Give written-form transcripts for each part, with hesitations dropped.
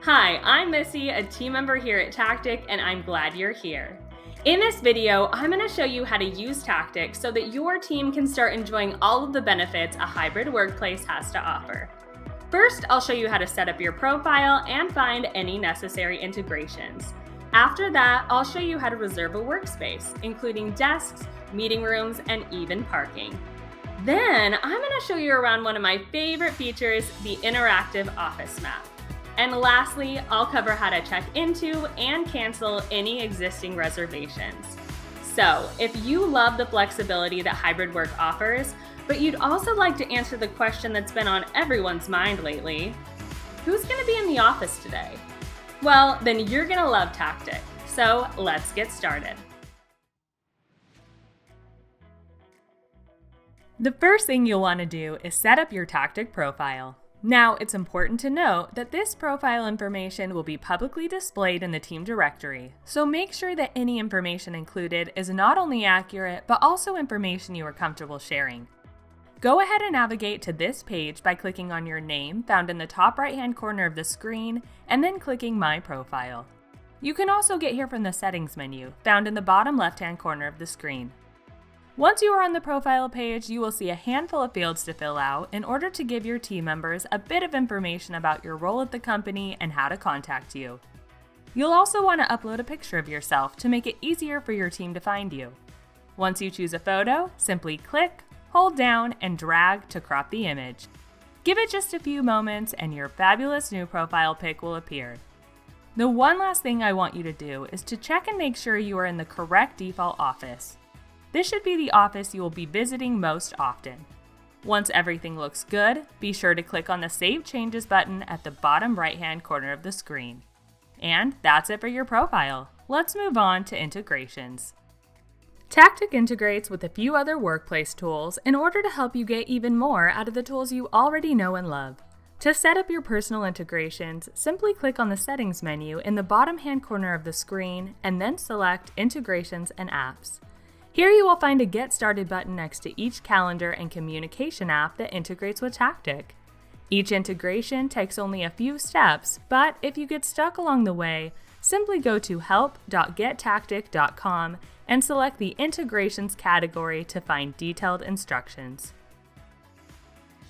Hi, I'm Missy, a team member here at Tactic, and I'm glad you're here. In this video, I'm going to show you how to use Tactic so that your team can start enjoying all of the benefits a hybrid workplace has to offer. First, I'll show you how to set up your profile and find any necessary integrations. After that, I'll show you how to reserve a workspace, including desks, meeting rooms, and even parking. Then, I'm going to show you around one of my favorite features, the interactive office map. And lastly, I'll cover how to check into and cancel any existing reservations. So, if you love the flexibility that hybrid work offers, but you'd also like to answer the question that's been on everyone's mind lately, who's going to be in the office today? Well, then you're going to love Tactic. So, let's get started. The first thing you'll want to do is set up your Tactic profile. Now, it's important to note that this profile information will be publicly displayed in the team directory, so make sure that any information included is not only accurate, but also information you are comfortable sharing. Go ahead and navigate to this page by clicking on your name found in the top right-hand corner of the screen, and then clicking My Profile. You can also get here from the Settings menu, found in the bottom left-hand corner of the screen. Once you are on the profile page, you will see a handful of fields to fill out in order to give your team members a bit of information about your role at the company and how to contact you. You'll also want to upload a picture of yourself to make it easier for your team to find you. Once you choose a photo, simply click, hold down, and drag to crop the image. Give it just a few moments and your fabulous new profile pic will appear. The one last thing I want you to do is to check and make sure you are in the correct default office. This should be the office you will be visiting most often. Once everything looks good, be sure to click on the Save Changes button at the bottom right-hand corner of the screen. And that's it for your profile. Let's move on to integrations. Tactic integrates with a few other workplace tools in order to help you get even more out of the tools you already know and love. To set up your personal integrations, simply click on the Settings menu in the bottom-hand corner of the screen and then select Integrations and Apps. Here you will find a Get Started button next to each calendar and communication app that integrates with Tactic. Each integration takes only a few steps, but if you get stuck along the way, simply go to help.gettactic.com and select the Integrations category to find detailed instructions.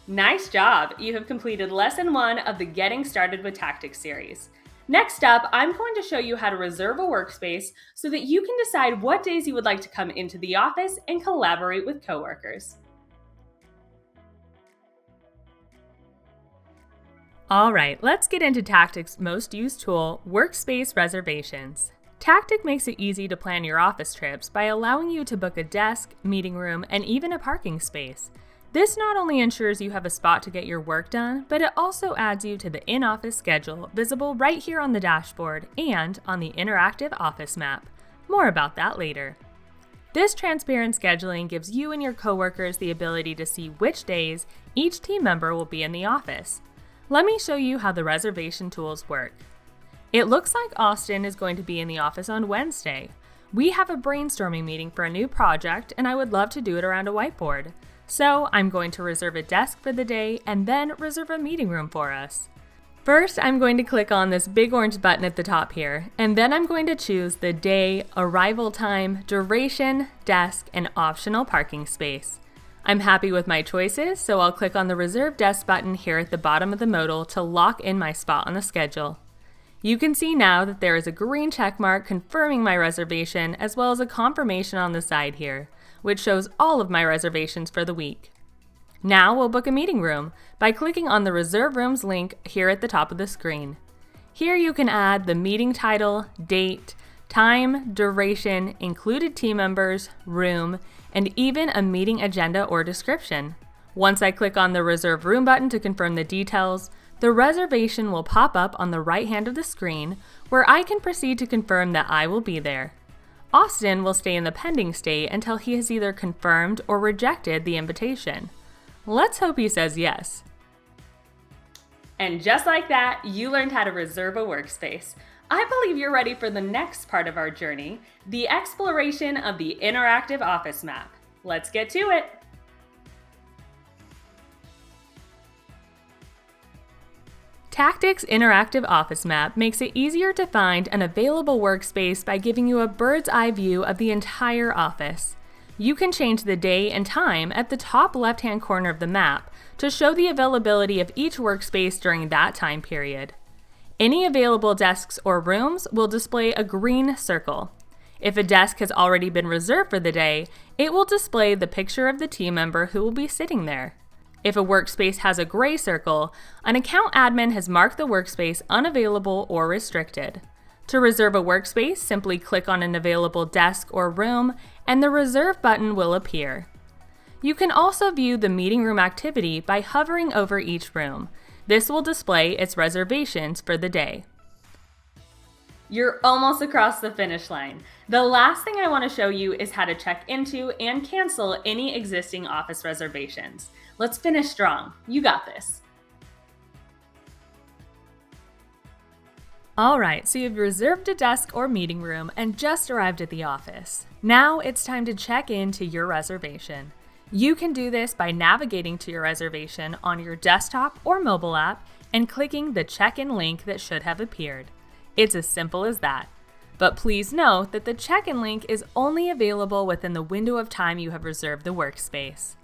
Nice job! You have completed Lesson 1 of the Getting Started with Tactic series. Next up, I'm going to show you how to reserve a workspace so that you can decide what days you would like to come into the office and collaborate with coworkers. All right, let's get into Tactic's most used tool, workspace reservations. Tactic makes it easy to plan your office trips by allowing you to book a desk, meeting room, and even a parking space. This not only ensures you have a spot to get your work done, but it also adds you to the in-office schedule visible right here on the dashboard and on the interactive office map. More about that later. This transparent scheduling gives you and your coworkers the ability to see which days each team member will be in the office. Let me show you how the reservation tools work. It looks like Austin is going to be in the office on Wednesday. We have a brainstorming meeting for a new project and I would love to do it around a whiteboard. So I'm going to reserve a desk for the day and then reserve a meeting room for us. First, I'm going to click on this big orange button at the top here, and then I'm going to choose the day, arrival time, duration, desk, and optional parking space. I'm happy with my choices, so I'll click on the Reserve Desk button here at the bottom of the modal to lock in my spot on the schedule. You can see now that there is a green check mark confirming my reservation as well as a confirmation on the side here, which shows all of my reservations for the week. Now we'll book a meeting room by clicking on the Reserve Rooms link here at the top of the screen. Here you can add the meeting title, date, time, duration, included team members, room, and even a meeting agenda or description. Once I click on the Reserve Room button to confirm the details, the reservation will pop up on the right hand of the screen where I can proceed to confirm that I will be there. Austin will stay in the pending state until he has either confirmed or rejected the invitation. Let's hope he says yes. And just like that, you learned how to reserve a workspace. I believe you're ready for the next part of our journey, the exploration of the interactive office map. Let's get to it. Tactic's interactive office map makes it easier to find an available workspace by giving you a bird's eye view of the entire office. You can change the day and time at the top left-hand corner of the map to show the availability of each workspace during that time period. Any available desks or rooms will display a green circle. If a desk has already been reserved for the day, it will display the picture of the team member who will be sitting there. If a workspace has a gray circle, an account admin has marked the workspace unavailable or restricted. To reserve a workspace, simply click on an available desk or room, and the Reserve button will appear. You can also view the meeting room activity by hovering over each room. This will display its reservations for the day. You're almost across the finish line. The last thing I want to show you is how to check into and cancel any existing office reservations. Let's finish strong. You got this. Alright, so you've reserved a desk or meeting room and just arrived at the office. Now it's time to check into your reservation. You can do this by navigating to your reservation on your desktop or mobile app and clicking the check-in link that should have appeared. It's as simple as that. But please note that the check-in link is only available within the window of time you have reserved the workspace.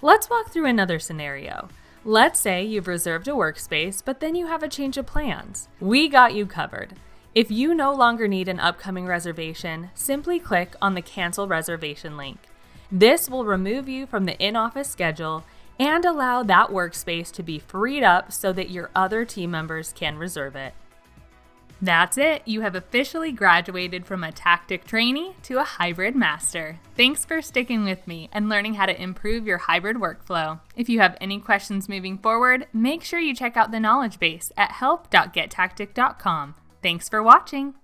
Let's walk through another scenario. Let's say you've reserved a workspace, but then you have a change of plans. We got you covered. If you no longer need an upcoming reservation, simply click on the Cancel Reservation link. This will remove you from the in-office schedule and allow that workspace to be freed up so that your other team members can reserve it. That's it. You have officially graduated from a tactic trainee to a hybrid master. Thanks for sticking with me and learning how to improve your hybrid workflow. If you have any questions moving forward, make sure you check out the knowledge base at help.gettactic.com. Thanks for watching.